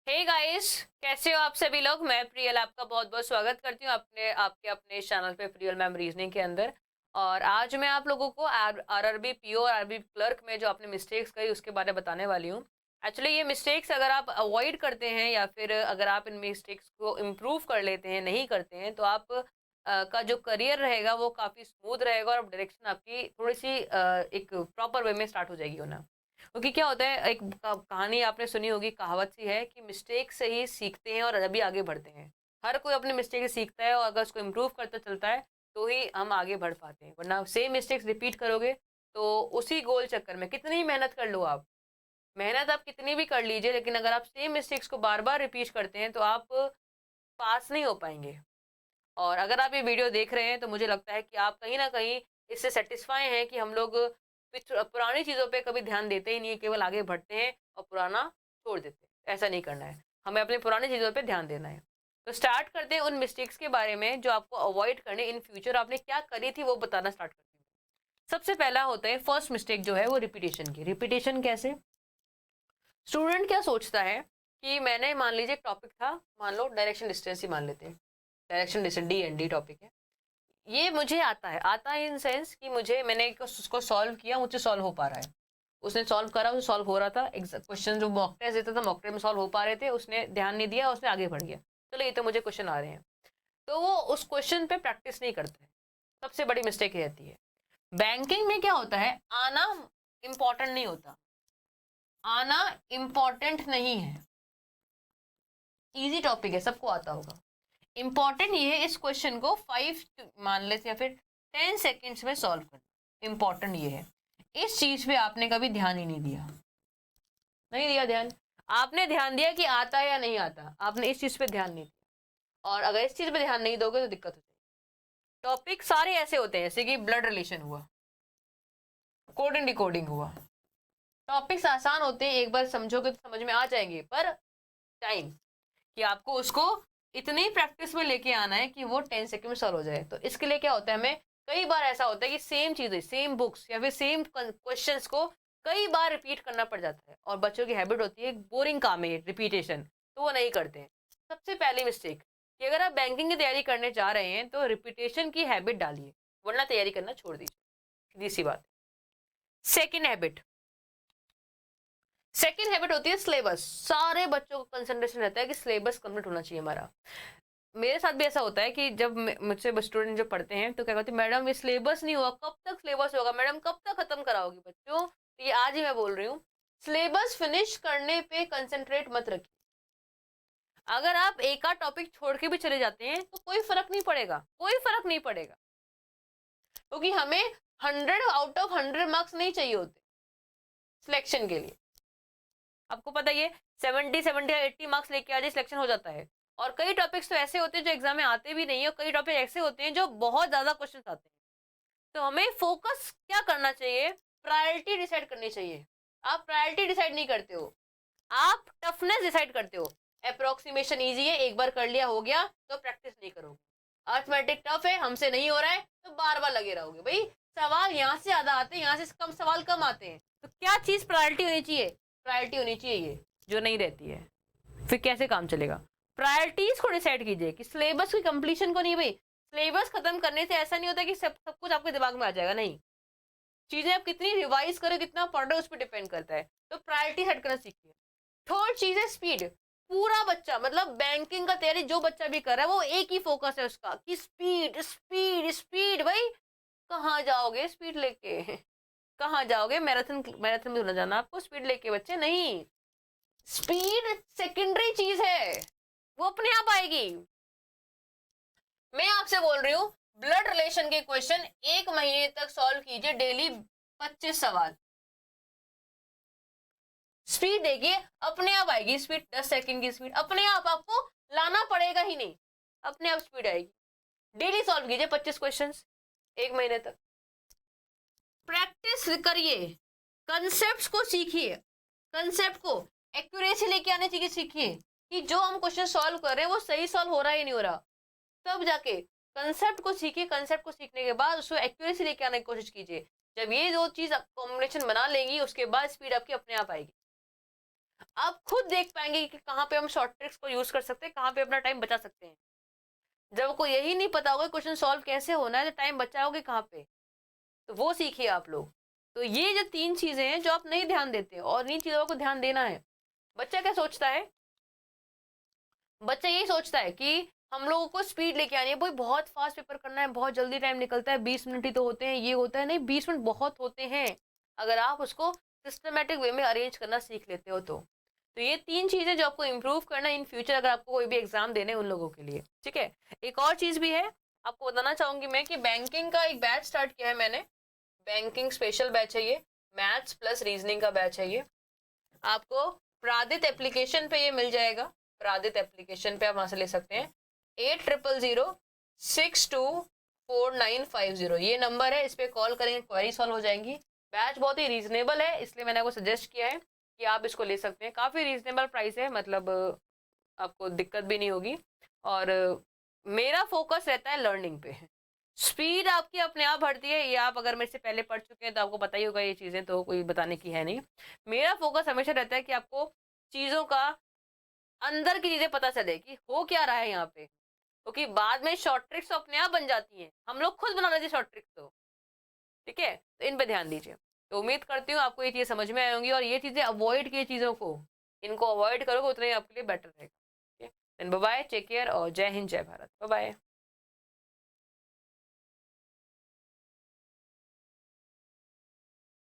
Hey guys, कैसे हो आप सभी लोग। मैं प्रियल आपका बहुत बहुत स्वागत करती हूँ अपने चैनल पे प्रियल मैम रीजनिंग के अंदर। और आज मैं आप लोगों को आरआरबी पीओ और आरबी क्लर्क में जो आपने मिस्टेक्स करी उसके बारे में बताने वाली हूँ। एक्चुअली ये मिस्टेक्स अगर आप अवॉइड करते हैं या फिर अगर आप इन मिस्टेक्स को इम्प्रूव कर लेते हैं, नहीं करते हैं, तो आप का जो करियर रहेगा वो काफ़ी स्मूथ रहेगा और डायरेक्शन आपकी थोड़ी सी एक प्रॉपर वे में स्टार्ट हो जाएगी होना। क्योंकि क्या होता है, एक कहानी आपने सुनी होगी, कहावत सी है कि मिस्टेक से ही सीखते हैं और अभी आगे बढ़ते हैं। हर कोई अपनी मिस्टेक से सीखता है और अगर उसको इम्प्रूव करता चलता है तो ही हम आगे बढ़ पाते हैं, वरना सेम मिस्टेक्स रिपीट करोगे तो उसी गोल चक्कर में कितनी मेहनत कर लो आप, मेहनत आप कितनी भी कर लीजिए, लेकिन अगर आप सेम मिस्टेक्स को बार बार रिपीट करते हैं तो आप पास नहीं हो पाएंगे। और अगर आप ये वीडियो देख रहे हैं तो मुझे लगता है कि आप कहीं ना कहीं इससे सेटिस्फाई हैं कि हम लोग पुरानी चीज़ों पे कभी ध्यान देते ही नहीं है, केवल आगे बढ़ते हैं और पुराना छोड़ देते हैं। ऐसा नहीं करना है, हमें अपनी पुरानी चीज़ों पे ध्यान देना है। तो स्टार्ट करते हैं उन मिस्टेक्स के बारे में जो आपको अवॉइड करने, इन फ्यूचर आपने क्या करी थी वो बताना स्टार्ट करते हैं। सबसे पहला होता है फर्स्ट मिस्टेक जो है वो रिपीटेशन की। रिपीटेशन कैसे? स्टूडेंट क्या सोचता है कि मैंने मान लीजिए टॉपिक था, मान लो डायरेक्शन डिस्टेंस ही मान लेते हैं, डायरेक्शन डिस्टेंस डी टॉपिक है, ये मुझे आता है इन सेंस कि मैंने उसको सॉल्व किया, मुझसे सॉल्व हो पा रहा है। उसने सॉल्व करा, उसे सॉल्व हो रहा था। क्वेश्चन जो मॉक टेस्ट देता था, मॉक टेस्ट में सॉल्व हो पा रहे थे, उसने ध्यान नहीं दिया, उसने आगे बढ़ गया, चलो ये तो मुझे क्वेश्चन आ रहे हैं। तो वो उस क्वेश्चन पे प्रैक्टिस नहीं करता है, सबसे बड़ी मिस्टेक रहती है। बैंकिंग में क्या होता है, आना इंपॉर्टेंट नहीं होता, आना इंपॉर्टेंट नहीं है, इजी टॉपिक है, सबको आता होगा। इंपॉर्टेंट ये है इस क्वेश्चन को 5 मान लेते या फिर 10 सेकेंड्स में सॉल्व करना। इंपॉर्टेंट ये है, इस चीज पे आपने कभी ध्यान ही नहीं दिया, नहीं दिया ध्यान। आपने ध्यान दिया कि आता है या नहीं आता, आपने इस चीज पे ध्यान नहीं दिया। और अगर इस चीज पे ध्यान नहीं दोगे तो दिक्कत हो जाएगी। टॉपिक सारे ऐसे होते हैं जैसे कि ब्लड रिलेशन हुआ, कोड एंड डिकोडिंग हुआ। टॉपिक्स आसान होते हैं, एक बार समझोगे तो समझ में आ जाएंगे, पर टाइम कि आपको उसको इतनी प्रैक्टिस में लेके आना है कि वो 10 सेकंड में सॉल्व हो जाए। तो इसके लिए क्या होता है, हमें कई बार ऐसा होता है कि सेम चीजें, सेम बुक्स या फिर सेम क्वेश्चंस को कई बार रिपीट करना पड़ जाता है, और बच्चों की हैबिट होती है बोरिंग काम है रिपीटेशन, तो वो नहीं करते हैं। सबसे पहली मिस्टेक कि अगर आप बैंकिंग की तैयारी करने जा रहे हैं तो रिपीटेशन की हैबिट डालिए, वरना तैयारी करना छोड़ दीजिए, सीधी सी बात। सेकेंड हैबिट, सेकेंड हैबिट होती है सिलेबस। सारे बच्चों को कंसंट्रेशन रहता है कि सिलेबस कंप्लीट होना चाहिए हमारा। मेरे साथ भी ऐसा होता है कि जब मुझसे स्टूडेंट जो पढ़ते हैं तो क्या कहते हैं, मैडम ये सिलेबस नहीं हुआ, कब तक सिलेबस होगा मैडम, कब तक खत्म कराओगी बच्चों। तो ये आज ही मैं बोल रही हूँ, सिलेबस फिनिश करने पे कंसंट्रेट मत रखिए। अगर आप एक आध टॉपिक छोड़ के भी चले जाते हैं तो कोई फर्क नहीं पड़ेगा, कोई फर्क नहीं पड़ेगा, क्योंकि हमें 100 आउट ऑफ 100 मार्क्स नहीं चाहिए होते सिलेक्शन के लिए। आपको पता ही है, 70 80 मार्क्स लेके आ जाए सिलेक्शन हो जाता है। और कई टॉपिक्स तो ऐसे होते हैं जो एग्जाम में आते भी नहीं है, और कई टॉपिक ऐसे होते हैं जो बहुत ज्यादा क्वेश्चन आते हैं। तो हमें फोकस क्या करना चाहिए, प्रायोरिटी डिसाइड करनी चाहिए। आप प्रायोरिटी डिसाइड नहीं करते हो, आप टफनेस डिसाइड करते हो। अप्रोक्सीमेशन इजी है, एक बार कर लिया हो गया, तो प्रैक्टिस नहीं करोगे। अर्थमेटिक टफ है, हमसे नहीं हो रहा है, तो बार बार लगे रहोगे। भाई सवाल यहाँ से ज्यादा आते हैं, यहाँ से कम सवाल कम आते हैं, तो क्या चीज प्रायोरिटी होनी चाहिए, प्रायोरिटी होनी चाहिए ये, जो नहीं रहती है फिर कैसे काम चलेगा। प्रायोरिटीज को डिसाइड कीजिए कि सिलेबस की कंप्लीशन को नहीं। भाई सिलेबस खत्म करने से ऐसा नहीं होता कि सब कुछ आपके दिमाग में आ जाएगा, नहीं। चीजें आप कितनी रिवाइज करें, कितना पढ़ रहे हो, उस पर डिपेंड करता है। तो प्रायोरिटी सेट करना सीखिए। थर्ड चीज है स्पीड। पूरा बच्चा, मतलब बैंकिंग का तैयारी जो बच्चा भी कर रहा है वो एक ही फोकस है उसका कि स्पीड स्पीड स्पीड। भाई कहाँ जाओगे स्पीड लेके, कहाँ जाओगे, मैराथन मैराथन में जाना आपको स्पीड लेके बच्चे, नहीं। स्पीड सेकेंडरी चीज है, वो अपने आप आएगी। मैं आपसे बोल रही हूँ, ब्लड रिलेशन के क्वेश्चन 1 महीने तक सॉल्व कीजिए, डेली 25 सवाल। स्पीड देखिए, अपने आप आएगी स्पीड, 10 सेकंड की स्पीड अपने आप, आपको लाना पड़ेगा ही नहीं, अपने आप स्पीड आएगी। डेली सॉल्व कीजिए 25 क्वेश्चंस 1 महीने तक। प्रैक्टिस करिए, कंसेप्ट को सीखिए, कंसेप्ट को एक्यूरेसी लेके आने चाहिए, सीखिए कि जो हम क्वेश्चन सॉल्व कर रहे हैं वो सही सॉल्व हो रहा है या नहीं हो रहा। तब जाके कंसेप्ट को सीखिए, कंसेप्ट को सीखने के बाद उसको एक्यूरेसी लेके आने की कोशिश कीजिए। जब ये दो चीज कॉम्बिनेशन बना लेंगी उसके बाद स्पीड आपकी अपने आप आएगी। आप खुद देख पाएंगे कि कहाँ पे हम शॉर्ट ट्रिक्स को यूज कर सकते हैं, कहाँ पे अपना टाइम बचा सकते हैं। जब आपको यही नहीं पता होगा क्वेश्चन सॉल्व कैसे होना है, तो टाइम बचाओगे कहाँ पे, तो वो सीखिए आप लोग। तो ये जो 3 चीजें हैं जो आप नहीं ध्यान देते, और इन चीजों को ध्यान देना है। बच्चा क्या सोचता है, बच्चा यही सोचता है कि हम लोगों को स्पीड लेके आनी है, भाई बहुत फास्ट पेपर करना है, बहुत जल्दी टाइम निकलता है, 20 मिनट ही तो होते हैं, ये होता है। नहीं, 20 मिनट बहुत होते हैं अगर आप उसको सिस्टमेटिक वे में अरेंज करना सीख लेते हो तो ये 3 चीजें जो आपको इंप्रूव करना है इन फ्यूचर, अगर आपको कोई भी एग्जाम देने उन लोगों के लिए, ठीक है। एक और चीज भी है, आपको बताना चाहूंगी मैं कि बैंकिंग का एक बैच स्टार्ट किया है मैंने। बैंकिंग स्पेशल बैच है ये, मैथ्स प्लस रीजनिंग का बैच है ये। आपको प्रादित एप्लीकेशन पे ये मिल जाएगा, प्रादित एप्लीकेशन पे आप वहां से ले सकते हैं। 8000624950 ये नंबर है, इस पे कॉल करेंगे, क्वेरी सॉल्व हो जाएंगी। बैच बहुत ही रीजनेबल है, इसलिए मैंने आपको सजेस्ट किया है कि आप इसको ले सकते हैं। काफी रीजनेबल प्राइस है, मतलब आपको दिक्कत भी नहीं होगी। और मेरा फोकस रहता है लर्निंग पे। स्पीड आपकी अपने आप बढ़ती है, ये आप अगर मेरे से पहले पढ़ चुके हैं तो आपको पता ही होगा, ये चीजें तो कोई बताने की है नहीं। मेरा फोकस हमेशा रहता है कि आपको चीजों का अंदर की चीजें पता चले कि हो क्या रहा है यहाँ पे, क्योंकि बाद में शॉर्ट ट्रिक्स तो अपने आप बन जाती हैं, हम लोग खुद बना लेते हैं शॉर्ट ट्रिक्स तो। ठीक है, तो इन पे ध्यान दीजिए। तो उम्मीद करती हूँ आपको ये चीजें समझ में आई होंगी, और ये चीजें अवॉइड की चीजों को, इनको अवॉइड करोगे उतना ही आपके लिए बेटर रहेगा। बाय बाय, टेक केयर, और जय हिंद जय भारत, बाय बाय।